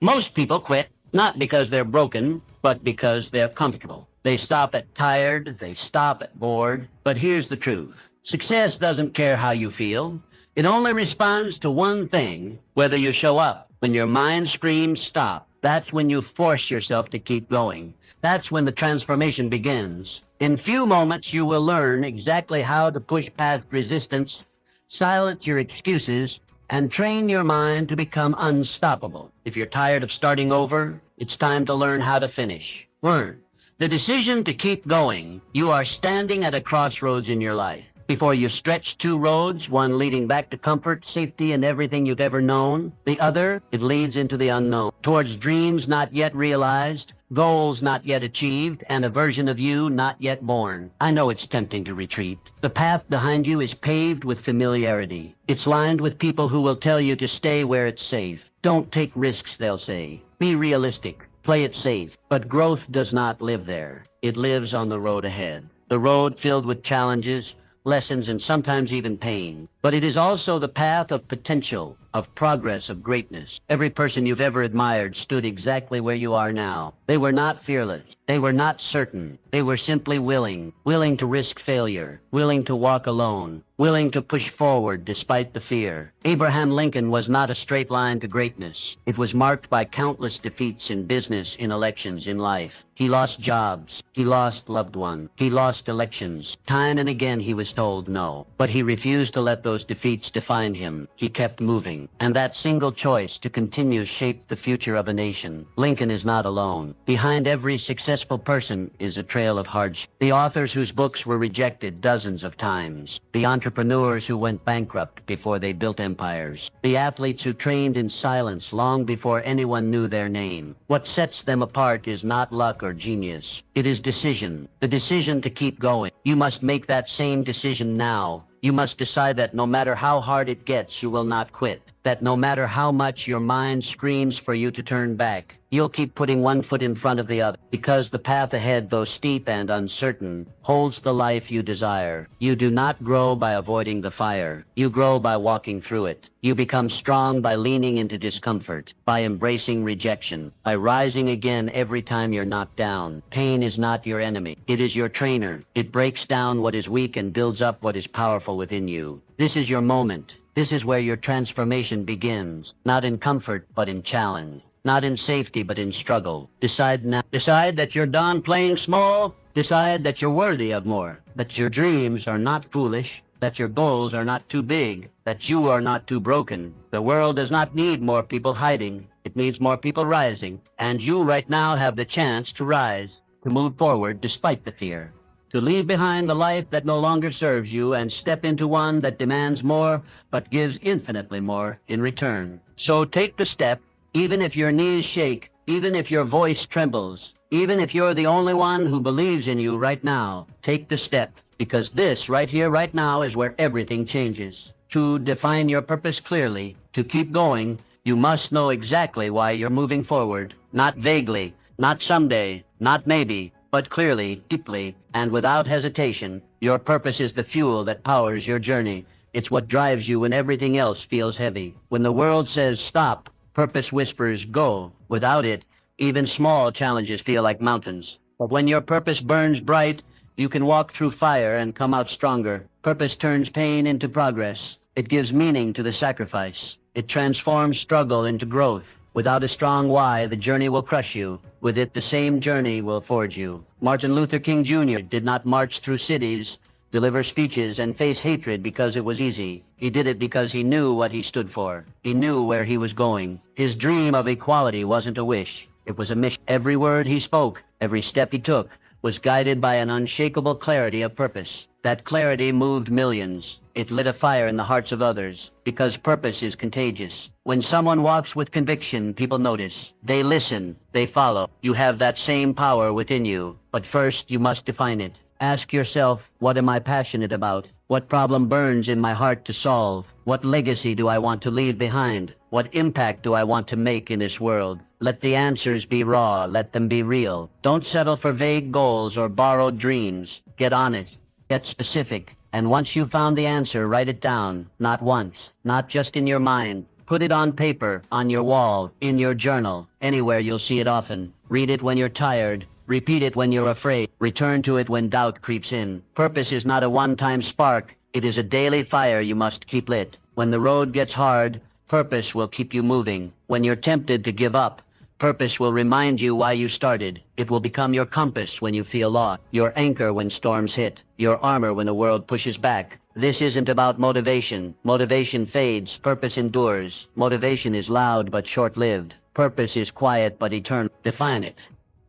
Most people quit not because they're broken, but because they're comfortable. They stop at tired, they stop at bored. But here's the truth. Success doesn't care how you feel. It only responds to one thing, whether you show up. When your mind screams stop, that's when you force yourself to keep going. That's when the transformation begins. In few moments, you will learn exactly how to push past resistance, silence your excuses, and train your mind to become unstoppable. If you're tired of starting over, it's time to learn how to finish. Learn. The decision to keep going. You are standing at a crossroads in your life. Before you stretch two roads, one leading back to comfort, safety, and everything you've ever known. The other, it leads into the unknown, towards dreams not yet realized, goals not yet achieved, and a version of you not yet born. I know it's tempting to retreat. The path behind you is paved with familiarity. It's lined with people who will tell you to stay where it's safe. Don't take risks, they'll say. Be realistic. Play it safe. But growth does not live there. It lives on the road ahead. The road filled with challenges, lessons, and sometimes even pain. But it is also the path of potential, of progress, of greatness. Every person you've ever admired stood exactly where you are now. They were not fearless. They were not certain. They were simply willing to risk failure, willing to walk alone, willing to push forward despite the fear. Abraham Lincoln was not a straight line to greatness. It was marked by countless defeats in business, in elections, in life. He lost jobs. He lost loved ones. He lost elections. Time and again he was told no. But he refused to let those defeats define him. He kept moving. And that single choice to continue shaped the future of a nation. Lincoln is not alone. Behind every successful person is a trail of hardship. The authors whose books were rejected dozens of times. The entrepreneurs who went bankrupt before they built empires. The athletes who trained in silence long before anyone knew their name. What sets them apart is not luck or genius. It is decision. The decision to keep going. You must make that same decision now. You must decide that no matter how hard it gets, you will not quit. That no matter how much your mind screams for you to turn back, you'll keep putting one foot in front of the other. Because the path ahead, though steep and uncertain, holds the life you desire. You do not grow by avoiding the fire. You grow by walking through it. You become strong by leaning into discomfort, by embracing rejection, by rising again every time you're knocked down. Pain is not your enemy. It is your trainer. It breaks down what is weak and builds up what is powerful within you. This is your moment. This is where your transformation begins, not in comfort, but in challenge, not in safety, but in struggle. Decide now. Decide that you're done playing small. Decide that you're worthy of more, that your dreams are not foolish, that your goals are not too big, that you are not too broken. The world does not need more people hiding. It needs more people rising. And you right now have the chance to rise, to move forward despite the fear, to leave behind the life that no longer serves you and step into one that demands more, but gives infinitely more in return. So take the step, even if your knees shake, even if your voice trembles, even if you're the only one who believes in you right now. Take the step, because this right here, right now, is where everything changes. To define your purpose clearly, to keep going, you must know exactly why you're moving forward. Not vaguely, not someday, not maybe, but clearly, deeply, and without hesitation. Your purpose is the fuel that powers your journey. It's what drives you when everything else feels heavy. When the world says stop, purpose whispers go. Without it, even small challenges feel like mountains. But when your purpose burns bright, you can walk through fire and come out stronger. Purpose turns pain into progress. It gives meaning to the sacrifice. It transforms struggle into growth. Without a strong why, the journey will crush you. With it, the same journey will forge you. Martin Luther King Jr. did not march through cities, deliver speeches, and face hatred because it was easy. He did it because he knew what he stood for. He knew where he was going. His dream of equality wasn't a wish. It was a mission. Every word he spoke, every step he took, was guided by an unshakable clarity of purpose. That clarity moved millions. It lit a fire in the hearts of others, because purpose is contagious. When someone walks with conviction, people notice. They listen. They follow. You have that same power within you. But first, you must define it. Ask yourself, what am I passionate about? What problem burns in my heart to solve? What legacy do I want to leave behind? What impact do I want to make in this world? Let the answers be raw. Let them be real. Don't settle for vague goals or borrowed dreams. Get honest. Get specific. And once you've found the answer, write it down. Not once. Not just in your mind. Put it on paper, on your wall, in your journal, anywhere you'll see it often. Read it when you're tired. Repeat it when you're afraid. Return to it when doubt creeps in. Purpose is not a one-time spark. It is a daily fire you must keep lit. When the road gets hard, purpose will keep you moving. When you're tempted to give up, purpose will remind you why you started. It will become your compass when you feel lost, your anchor when storms hit, your armor when the world pushes back. This isn't about motivation. Motivation fades. Purpose endures. Motivation is loud but short-lived. Purpose is quiet but eternal. Define it.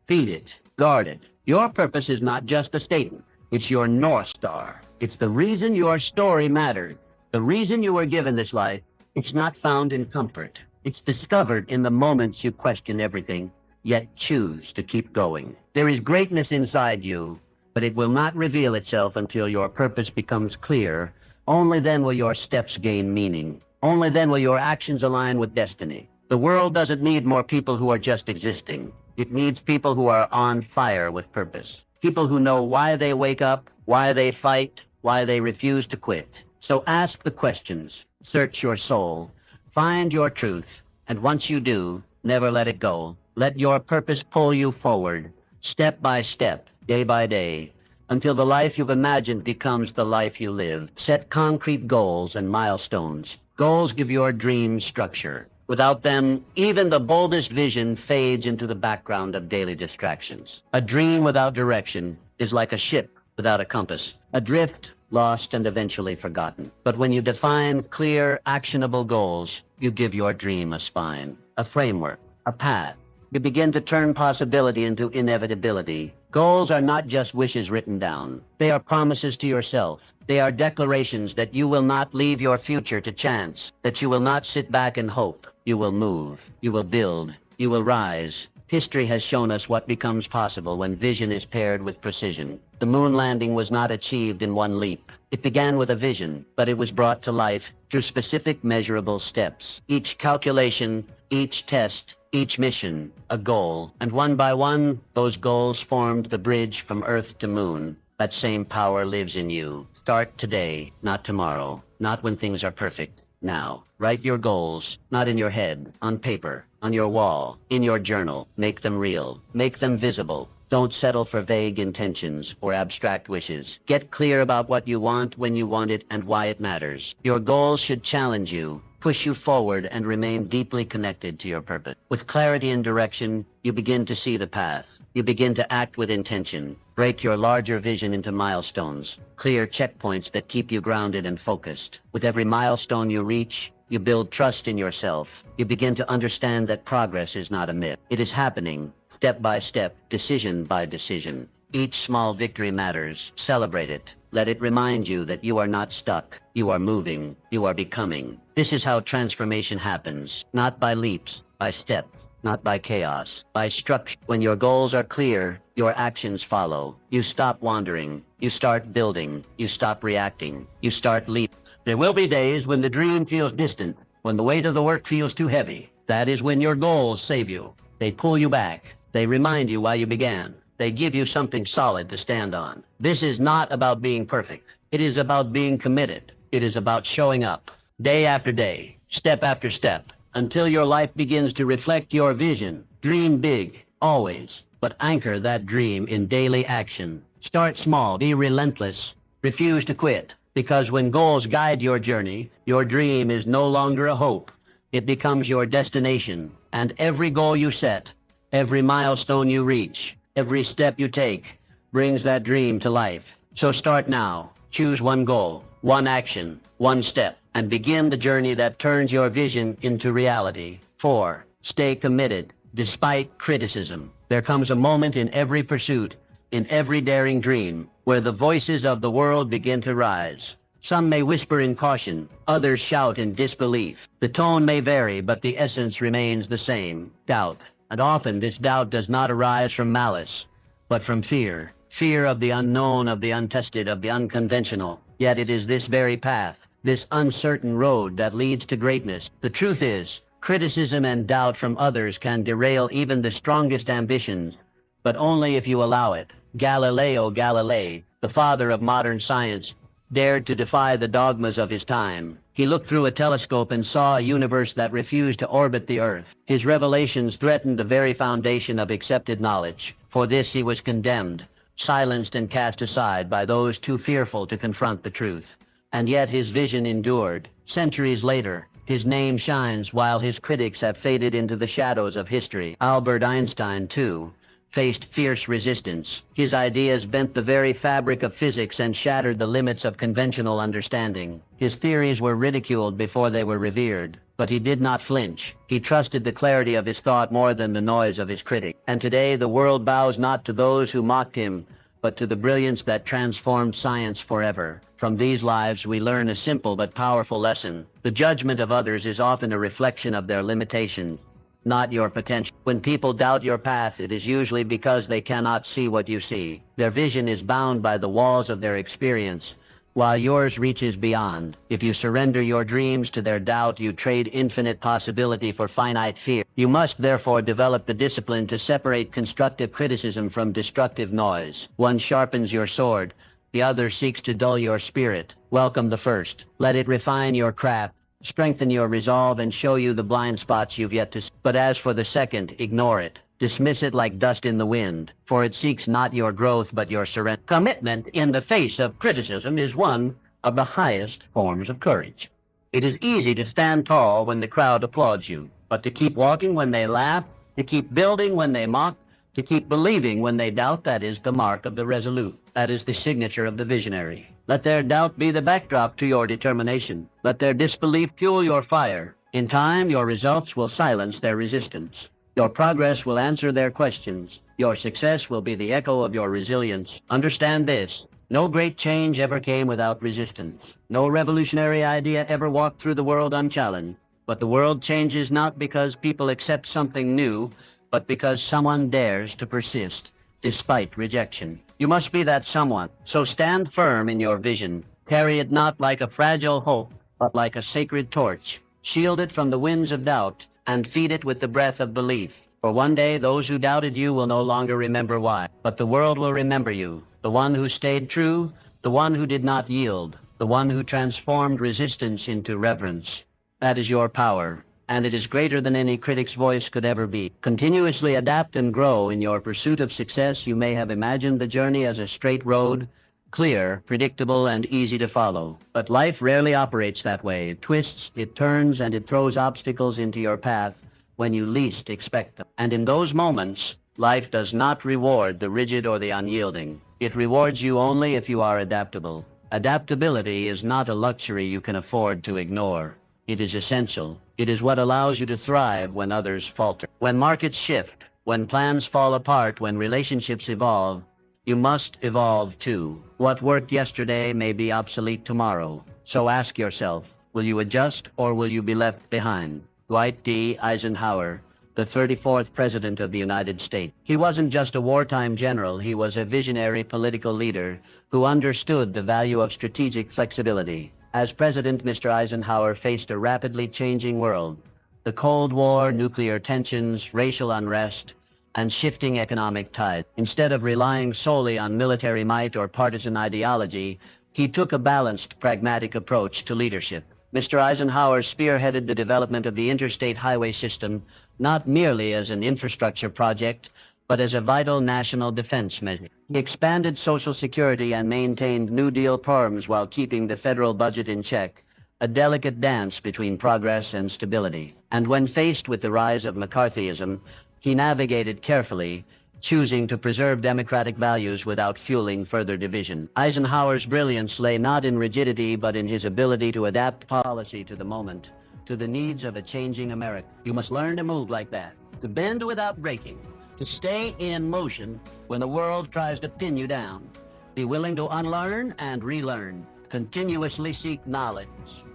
Feed it. Guard it. Your purpose is not just a statement. It's your North Star. It's the reason your story mattered. The reason you were given this life. It's not found in comfort. It's discovered in the moments you question everything, yet choose to keep going. There is greatness inside you, but it will not reveal itself until your purpose becomes clear. Only then will your steps gain meaning. Only then will your actions align with destiny. The world doesn't need more people who are just existing. It needs people who are on fire with purpose. People who know why they wake up, why they fight, why they refuse to quit. So ask the questions. Search your soul. Find your truth. And once you do, never let it go. Let your purpose pull you forward, step by step, day by day, until the life you've imagined becomes the life you live. Set concrete goals and milestones. Goals give your dreams structure. Without them, even the boldest vision fades into the background of daily distractions. A dream without direction is like a ship without a compass, adrift, lost, and eventually forgotten. But when you define clear, actionable goals, you give your dream a spine, a framework, a path. You begin to turn possibility into inevitability. Goals are not just wishes written down. They are promises to yourself. They are declarations that you will not leave your future to chance, that you will not sit back and hope. You will move. You will build. You will rise. History has shown us what becomes possible when vision is paired with precision. The moon landing was not achieved in one leap. It began with a vision, but it was brought to life through specific measurable steps. Each calculation, each test, each mission, a goal. And one by one, those goals formed the bridge from Earth to Moon. That same power lives in you. Start today, not tomorrow, not when things are perfect. Now, write your goals, not in your head, on paper, on your wall, in your journal. Make them real. Make them visible. Don't settle for vague intentions or abstract wishes. Get clear about what you want, when you want it, and why it matters. Your goals should challenge you, push you forward, and remain deeply connected to your purpose. With clarity and direction, you begin to see the path. You begin to act with intention. Break your larger vision into milestones, clear checkpoints that keep you grounded and focused. With every milestone you reach, you build trust in yourself. You begin to understand that progress is not a myth. It is happening, step by step, decision by decision. Each small victory matters. Celebrate it. Let it remind you that you are not stuck. You are moving. You are becoming. This is how transformation happens. Not by leaps, by steps. Not by chaos, by structure. When your goals are clear, your actions follow. You stop wandering. You start building. You stop reacting. You start leaping. There will be days when the dream feels distant, when the weight of the work feels too heavy. That is when your goals save you. They pull you back. They remind you why you began. They give you something solid to stand on. This is not about being perfect. It is about being committed. It is about showing up, day after day, step after step, until your life begins to reflect your vision. Dream big, always, but anchor that dream in daily action. Start small, be relentless, refuse to quit, because when goals guide your journey, your dream is no longer a hope. It becomes your destination, and every goal you set, every milestone you reach, every step you take, brings that dream to life. So start now. Choose one goal, one action, one step, and begin the journey that turns your vision into reality. 4. Stay committed, despite criticism. There comes a moment in every pursuit, in every daring dream, where the voices of the world begin to rise. Some may whisper in caution, others shout in disbelief. The tone may vary, but the essence remains the same, doubt. And often this doubt does not arise from malice, but from fear. Fear of the unknown, of the untested, of the unconventional. Yet it is this very path, this uncertain road, that leads to greatness. The truth is, criticism and doubt from others can derail even the strongest ambitions, but only if you allow it. Galileo Galilei, the father of modern science, dared to defy the dogmas of his time. He looked through a telescope and saw a universe that refused to orbit the Earth. His revelations threatened the very foundation of accepted knowledge. For this he was condemned, silenced and cast aside by those too fearful to confront the truth. And yet his vision endured. Centuries later, his name shines while his critics have faded into the shadows of history. Albert Einstein, too, faced fierce resistance. His ideas bent the very fabric of physics and shattered the limits of conventional understanding. His theories were ridiculed before they were revered, but he did not flinch. He trusted the clarity of his thought more than the noise of his critics. And today the world bows not to those who mocked him, but to the brilliance that transformed science forever. From these lives we learn a simple but powerful lesson. The judgment of others is often a reflection of their limitations, not your potential. When people doubt your path, it is usually because they cannot see what you see. Their vision is bound by the walls of their experience, while yours reaches beyond. If you surrender your dreams to their doubt, you trade infinite possibility for finite fear. You must therefore develop the discipline to separate constructive criticism from destructive noise. One sharpens your sword, the other seeks to dull your spirit. Welcome the first. Let it refine your craft, strengthen your resolve, and show you the blind spots you've yet to see. But as for the second, ignore it. Dismiss it like dust in the wind, for it seeks not your growth but your surrender. Commitment in the face of criticism is one of the highest forms of courage. It is easy to stand tall when the crowd applauds you, but to keep walking when they laugh, to keep building when they mock, to keep believing when they doubt, that is the mark of the resolute. That is the signature of the visionary. Let their doubt be the backdrop to your determination. Let their disbelief fuel your fire. In time, your results will silence their resistance. Your progress will answer their questions. Your success will be the echo of your resilience. Understand this: no great change ever came without resistance. No revolutionary idea ever walked through the world unchallenged. But the world changes not because people accept something new, but because someone dares to persist, despite rejection. You must be that someone. So stand firm in your vision. Carry it not like a fragile hope, but like a sacred torch. Shield it from the winds of doubt, and feed it with the breath of belief. For one day those who doubted you will no longer remember why, but the world will remember you. The one who stayed true, the one who did not yield, the one who transformed resistance into reverence. That is your power, and it is greater than any critic's voice could ever be. Continuously adapt and grow in your pursuit of success. You may have imagined the journey as a straight road, clear, predictable, and easy to follow. But life rarely operates that way. It twists, it turns, and it throws obstacles into your path when you least expect them. And in those moments, life does not reward the rigid or the unyielding. It rewards you only if you are adaptable. Adaptability is not a luxury you can afford to ignore. It is essential. It is what allows you to thrive when others falter. When markets shift, when plans fall apart, when relationships evolve, you must evolve too. What worked yesterday may be obsolete tomorrow. So ask yourself, will you adjust or will you be left behind? Dwight D. Eisenhower, the 34th President of the United States. He wasn't just a wartime general, he was a visionary political leader who understood the value of strategic flexibility. As president, Mr. Eisenhower faced a rapidly changing world. The Cold War, nuclear tensions, racial unrest, and shifting economic tides. Instead of relying solely on military might or partisan ideology, he took a balanced, pragmatic approach to leadership. Mr. Eisenhower spearheaded the development of the interstate highway system, not merely as an infrastructure project, but as a vital national defense measure. He expanded Social Security and maintained New Deal reforms while keeping the federal budget in check, a delicate dance between progress and stability. And when faced with the rise of McCarthyism, he navigated carefully, choosing to preserve democratic values without fueling further division. Eisenhower's brilliance lay not in rigidity, but in his ability to adapt policy to the moment, to the needs of a changing America. You must learn to move like that, to bend without breaking, to stay in motion when the world tries to pin you down. Be willing to unlearn and relearn. Continuously seek knowledge.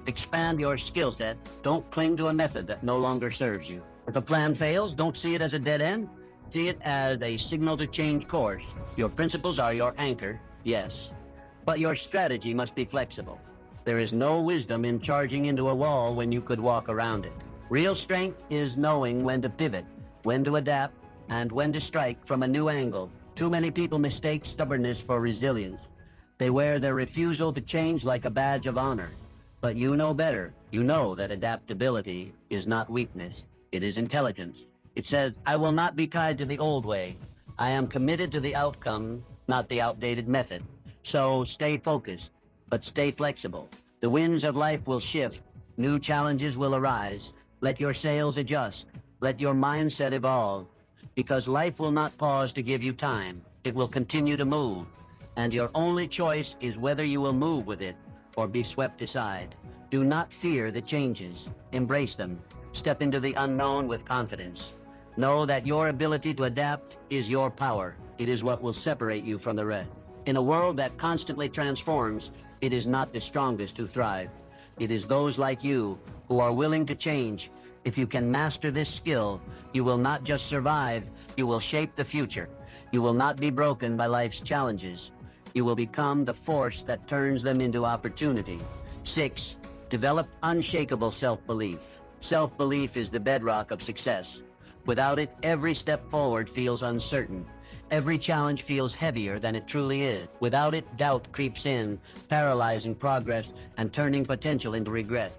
Expand your skill set. Don't cling to a method that no longer serves you. If a plan fails, don't see it as a dead end. See it as a signal to change course. Your principles are your anchor, yes, but your strategy must be flexible. There is no wisdom in charging into a wall when you could walk around it. Real strength is knowing when to pivot, when to adapt, and when to strike from a new angle. Too many people mistake stubbornness for resilience. They wear their refusal to change like a badge of honor. But you know better. You know that adaptability is not weakness. It is intelligence. It says, I will not be tied to the old way. I am committed to the outcome, not the outdated method. So stay focused, but stay flexible. The winds of life will shift. New challenges will arise. Let your sails adjust. Let your mindset evolve. Because life will not pause to give you time. It will continue to move. And your only choice is whether you will move with it or be swept aside. Do not fear the changes. Embrace them. Step into the unknown with confidence. Know that your ability to adapt is your power. It is what will separate you from the rest. In a world that constantly transforms, it is not the strongest who thrive. It is those like you who are willing to change. If you can master this skill, you will not just survive, you will shape the future. You will not be broken by life's challenges. You will become the force that turns them into opportunity. 6. Develop unshakable self-belief. Self-belief is the bedrock of success. Without it, every step forward feels uncertain. Every challenge feels heavier than it truly is. Without it, doubt creeps in, paralyzing progress and turning potential into regret.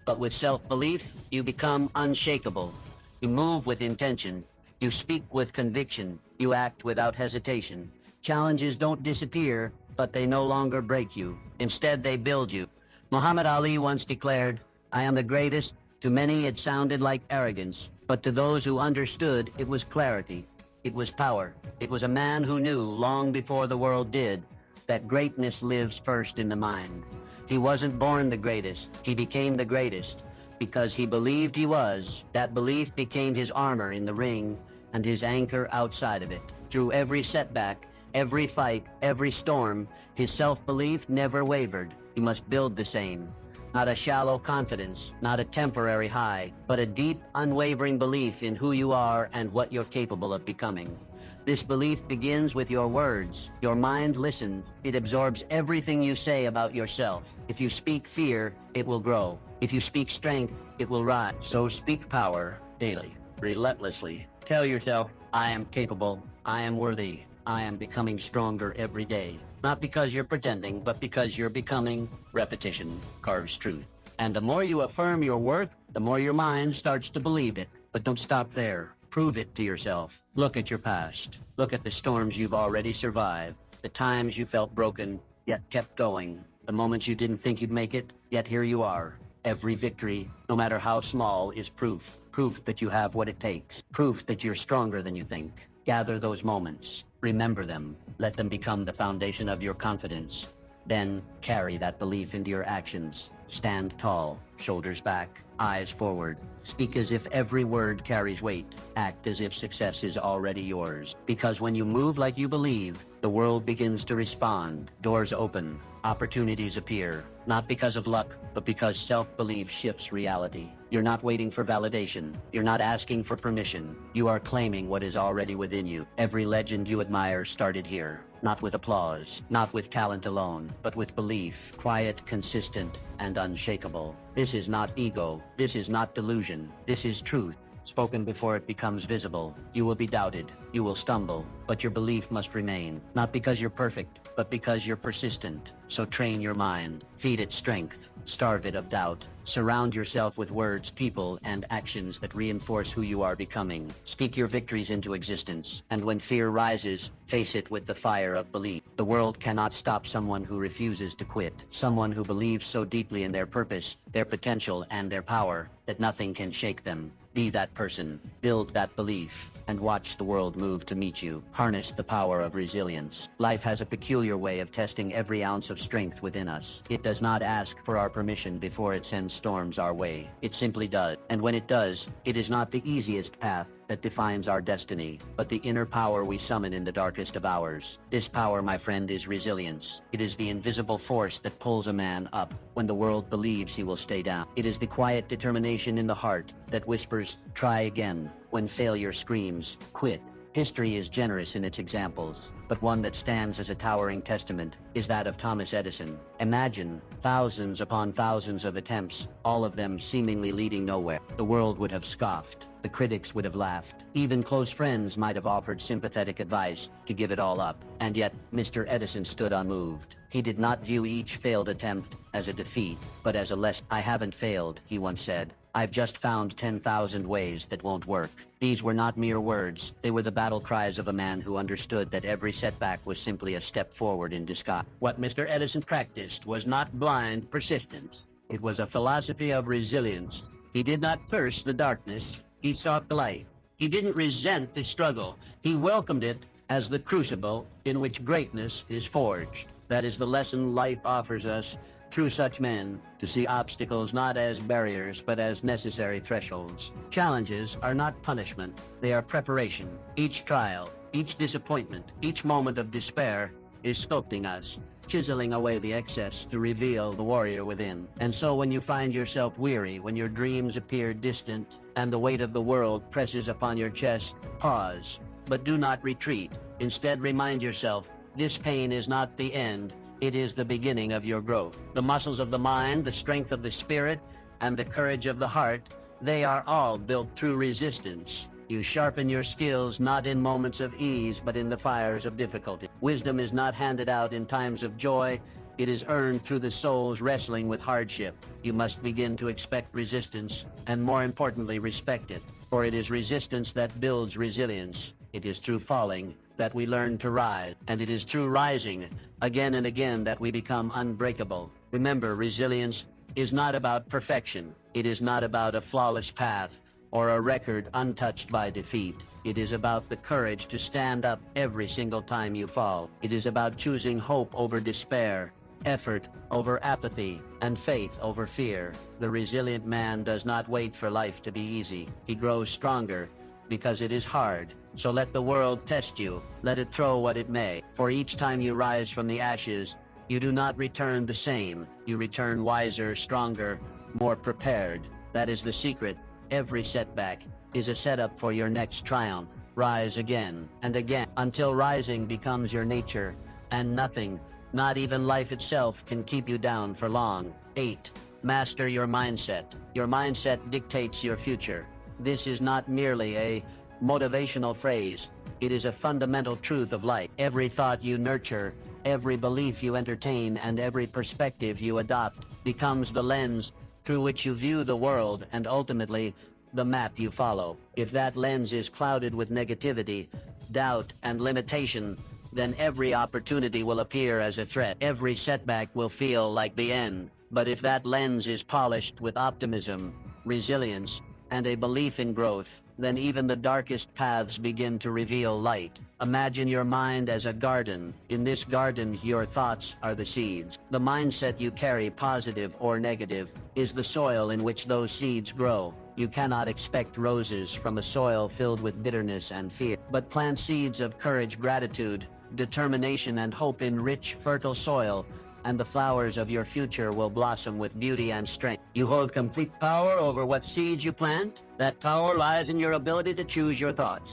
But with self-belief, you become unshakable. You move with intention. You speak with conviction. You act without hesitation. Challenges don't disappear, but they no longer break you. Instead, they build you. Muhammad Ali once declared, I am the greatest. To many, it sounded like arrogance, but to those who understood, it was clarity. It was power. It was a man who knew, long before the world did, that greatness lives first in the mind. He wasn't born the greatest. He became the greatest. Because he believed he was, that belief became his armor in the ring and his anchor outside of it. Through every setback, every fight, every storm, his self-belief never wavered. You must build the same. Not a shallow confidence, not a temporary high, but a deep, unwavering belief in who you are and what you're capable of becoming. This belief begins with your words. Your mind listens. It absorbs everything you say about yourself. If you speak fear, it will grow. If you speak strength, it will rise. So speak power daily, relentlessly. Tell yourself, I am capable. I am worthy. I am becoming stronger every day. Not because you're pretending, but because you're becoming. Repetition carves truth. And the more you affirm your worth, the more your mind starts to believe it. But don't stop there. Prove it to yourself. Look at your past. Look at the storms you've already survived. The times you felt broken, yet kept going. The moments you didn't think you'd make it, yet here you are. Every victory, no matter how small, is proof. Proof that you have what it takes. Proof that you're stronger than you think. Gather those moments. Remember them. Let them become the foundation of your confidence. Then carry that belief into your actions. Stand tall, shoulders back, eyes forward. Speak as if every word carries weight. Act as if success is already yours. Because when you move like you believe, the world begins to respond. Doors open. Opportunities appear. Not because of luck, but because self-belief shifts reality. You're not waiting for validation. You're not asking for permission. You are claiming what is already within you. Every legend you admire started here. Not with applause, not with talent alone, but with belief, quiet, consistent, and unshakable. This is not ego. This is not delusion. This is truth. Spoken before it becomes visible. You will be doubted. You will stumble. But your belief must remain. Not because you're perfect, but because you're persistent. So train your mind. Feed it strength. Starve it of doubt. Surround yourself with words, people, and actions that reinforce who you are becoming. Speak your victories into existence. And when fear rises, face it with the fire of belief. The world cannot stop someone who refuses to quit. Someone who believes so deeply in their purpose, their potential, and their power that nothing can shake them. Be that person. Build that belief. And watch the world move to meet you. Harness the power of resilience. Life has a peculiar way of testing every ounce of strength within us. It does not ask for our permission before it sends storms our way. It simply does. And when it does, it is not the easiest path that defines our destiny, but the inner power we summon in the darkest of hours. This power, my friend, is resilience. It is the invisible force that pulls a man up when the world believes he will stay down. It is the quiet determination in the heart that whispers, try again, when failure screams, quit. History is generous in its examples, but one that stands as a towering testament is that of Thomas Edison. Imagine thousands upon thousands of attempts, all of them seemingly leading nowhere. The world would have scoffed. The critics would have laughed. Even close friends might have offered sympathetic advice to give it all up. And yet, Mr. Edison stood unmoved. He did not view each failed attempt as a defeat, but as a lesson. "I haven't failed," he once said. "I've just found 10,000 ways that won't work." These were not mere words. They were the battle cries of a man who understood that every setback was simply a step forward in disguise. What Mr. Edison practiced was not blind persistence. It was a philosophy of resilience. He did not curse the darkness. He sought the light. He didn't resent the struggle. He welcomed it as the crucible in which greatness is forged. That is the lesson life offers us through such men, to see obstacles not as barriers but as necessary thresholds. Challenges are not punishment, they are preparation. Each trial, each disappointment, each moment of despair is sculpting us, chiseling away the excess to reveal the warrior within. And so when you find yourself weary, when your dreams appear distant, and the weight of the world presses upon your chest, pause, but do not retreat. Instead, remind yourself, this pain is not the end. It is the beginning of your growth. The muscles of the mind, the strength of the spirit, and the courage of the heart, they are all built through resistance. You sharpen your skills not in moments of ease, but in the fires of difficulty. Wisdom is not handed out in times of joy. It is earned through the soul's wrestling with hardship. You must begin to expect resistance, and more importantly, respect it. For it is resistance that builds resilience. It is through falling that we learn to rise, and it is through rising again and again that we become unbreakable. Remember, resilience is not about perfection. It is not about a flawless path or a record untouched by defeat. It is about the courage to stand up every single time you fall. It is about choosing hope over despair, effort over apathy, and faith over fear. The resilient man does not wait for life to be easy. He grows stronger because it is hard. So let the world test you. Let it throw what it may. For each time you rise from the ashes, you do not return the same. You return wiser, stronger, more prepared. That is the secret. Every setback is a setup for your next triumph. Rise again and again until rising becomes your nature, and nothing, not even life itself, can keep you down for long. 8. Master your mindset. Your mindset dictates your future. This is not merely a motivational phrase. It is a fundamental truth of life. Every thought you nurture, every belief you entertain, and every perspective you adopt becomes the lens through which you view the world, and ultimately the map you follow. If that lens is clouded with negativity, doubt, and limitation, then every opportunity will appear as a threat. Every setback will feel like the end. But if that lens is polished with optimism, resilience, and a belief in growth, then even the darkest paths begin to reveal light. Imagine your mind as a garden. In this garden, your thoughts are the seeds. The mindset you carry, positive or negative, is the soil in which those seeds grow. You cannot expect roses from a soil filled with bitterness and fear, but plant seeds of courage, gratitude, determination, and hope in rich, fertile soil, and the flowers of your future will blossom with beauty and strength. You hold complete power over what seeds you plant. That power lies in your ability to choose your thoughts.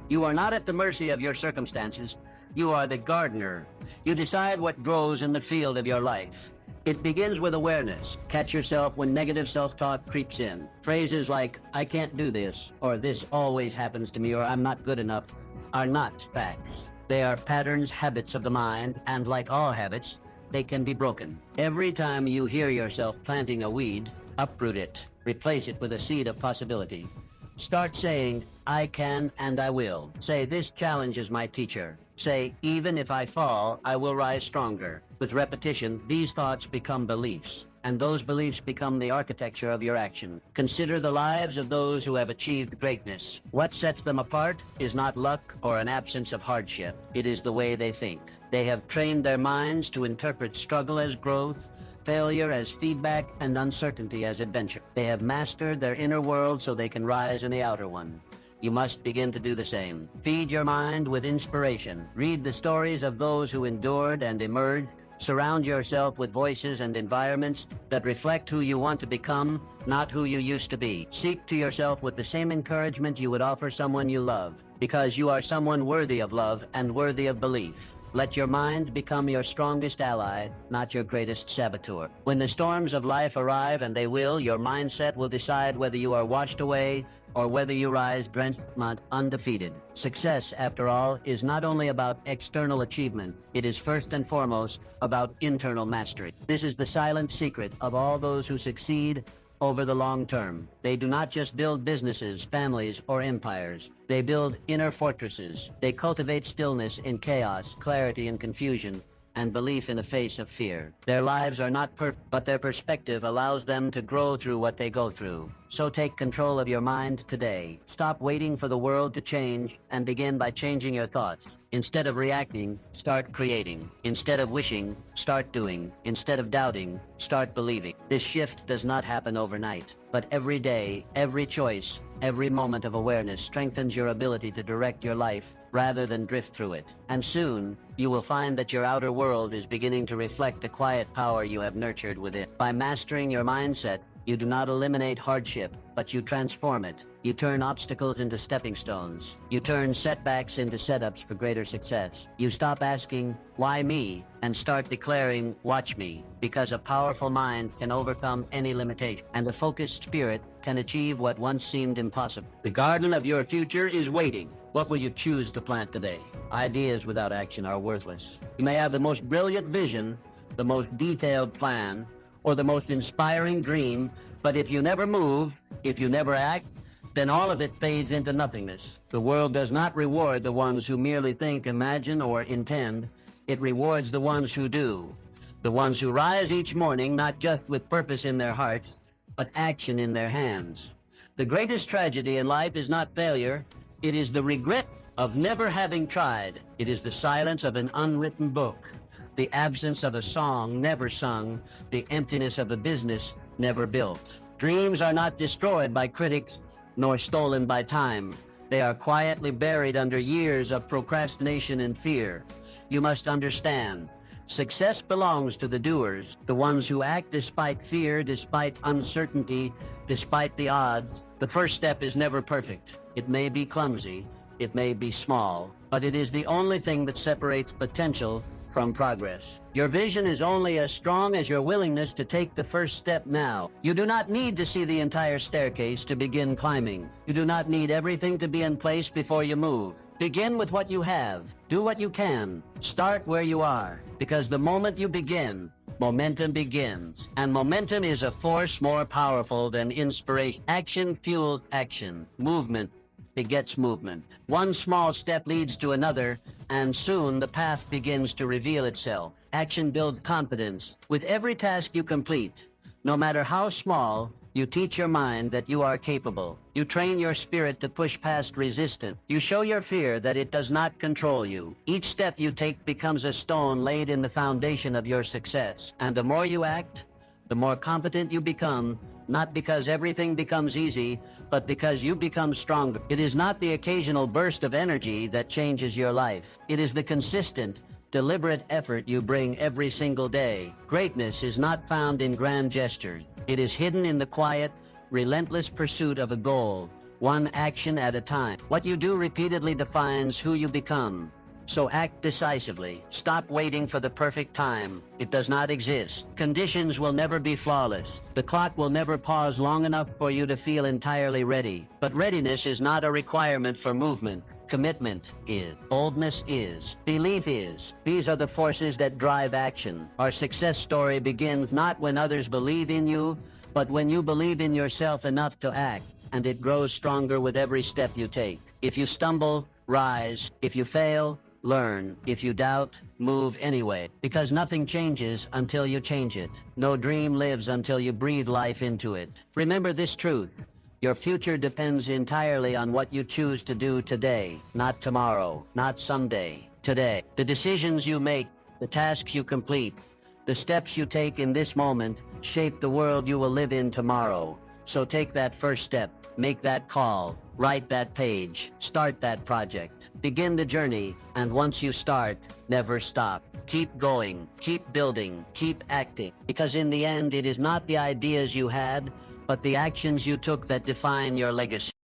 You are not at the mercy of your circumstances. You are the gardener. You decide what grows in the field of your life. It begins with awareness. Catch yourself when negative self-talk creeps in. Phrases like, "I can't do this," or "this always happens to me," or "I'm not good enough," are not facts. They are patterns, habits of the mind, and like all habits, they can be broken. Every time you hear yourself planting a weed, uproot it. Replace it with a seed of possibility. Start saying, "I can and I will." Say, "This challenge is my teacher." Say, "Even if I fall, I will rise stronger." With repetition, these thoughts become beliefs, and those beliefs become the architecture of your action. Consider the lives of those who have achieved greatness. What sets them apart is not luck or an absence of hardship. It is the way they think. They have trained their minds to interpret struggle as growth, failure as feedback, and uncertainty as adventure. They have mastered their inner world so they can rise in the outer one. You must begin to do the same. Feed your mind with inspiration. Read the stories of those who endured and emerged. Surround yourself with voices and environments that reflect who you want to become, not who you used to be. Seek to yourself with the same encouragement you would offer someone you love, because you are someone worthy of love and worthy of belief. Let your mind become your strongest ally, not your greatest saboteur. When the storms of life arrive, and they will, your mindset will decide whether you are washed away or whether you rise drenched, not undefeated. Success, after all, is not only about external achievement, it is first and foremost about internal mastery. This is the silent secret of all those who succeed over the long term. They do not just build businesses, families, or empires. They build inner fortresses. They cultivate stillness in chaos, clarity in confusion, and belief in the face of fear. Their lives are not perfect, but their perspective allows them to grow through what they go through. So take control of your mind today. Stop waiting for the world to change and begin by changing your thoughts. Instead of reacting, start creating. Instead of wishing, start doing. Instead of doubting, start believing. This shift does not happen overnight, but every day, every choice, every moment of awareness strengthens your ability to direct your life rather than drift through it. And soon, you will find that your outer world is beginning to reflect the quiet power you have nurtured within. By mastering your mindset, you do not eliminate hardship, but you transform it. You turn obstacles into stepping stones. You turn setbacks into setups for greater success. You stop asking, why me? And start declaring, watch me. Because a powerful mind can overcome any limitation, and a focused spirit can achieve what once seemed impossible. The garden of your future is waiting. What will you choose to plant today? Ideas without action are worthless. You may have the most brilliant vision, the most detailed plan, or the most inspiring dream, but if you never move, if you never act, then all of it fades into nothingness. The world does not reward the ones who merely think, imagine, or intend. It rewards the ones who do. The ones who rise each morning not just with purpose in their hearts, but action in their hands. The greatest tragedy in life is not failure. It is the regret of never having tried. It is the silence of an unwritten book, the absence of a song never sung, the emptiness of a business never built. Dreams are not destroyed by critics, nor stolen by time. They are quietly buried under years of procrastination and fear. You must understand, success belongs to the doers, the ones who act despite fear, despite uncertainty, despite the odds. The first step is never perfect. It may be clumsy, it may be small, but it is the only thing that separates potential from progress. Your vision is only as strong as your willingness to take the first step now. You do not need to see the entire staircase to begin climbing. You do not need everything to be in place before you move. Begin with what you have. Do what you can. Start where you are, because the moment you begin, momentum begins. And momentum is a force more powerful than inspiration. Action fuels action. Movement begets movement. One small step leads to another, and soon the path begins to reveal itself. Action builds confidence. With every task you complete, no matter how small, you teach your mind that you are capable. You train your spirit to push past resistance. You show your fear that it does not control you. Each step you take becomes a stone laid in the foundation of your success. And the more you act, the more competent you become, not because everything becomes easy, but because you become stronger. It is not the occasional burst of energy that changes your life. It is the consistent, deliberate effort you bring every single day. Greatness is not found in grand gestures. It is hidden in the quiet, relentless pursuit of a goal, one action at a time. What you do repeatedly defines who you become. So act decisively. Stop waiting for the perfect time. It does not exist. Conditions will never be flawless. The clock will never pause long enough for you to feel entirely ready. But readiness is not a requirement for movement. Commitment is. Boldness is. Belief is. These are the forces that drive action. Our success story begins not when others believe in you, but when you believe in yourself enough to act, and it grows stronger with every step you take. If you stumble, rise. If you fail, learn. If you doubt, move anyway. Because nothing changes until you change it. No dream lives until you breathe life into it. Remember this truth. Your future depends entirely on what you choose to do today, not tomorrow, not someday, today. The decisions you make, the tasks you complete, the steps you take in this moment shape the world you will live in tomorrow. So take that first step, make that call, write that page, start that project. Begin the journey, and once you start, never stop. Keep going, keep building, keep acting. Because in the end, it is not the ideas you had, but the actions you took that define your legacy.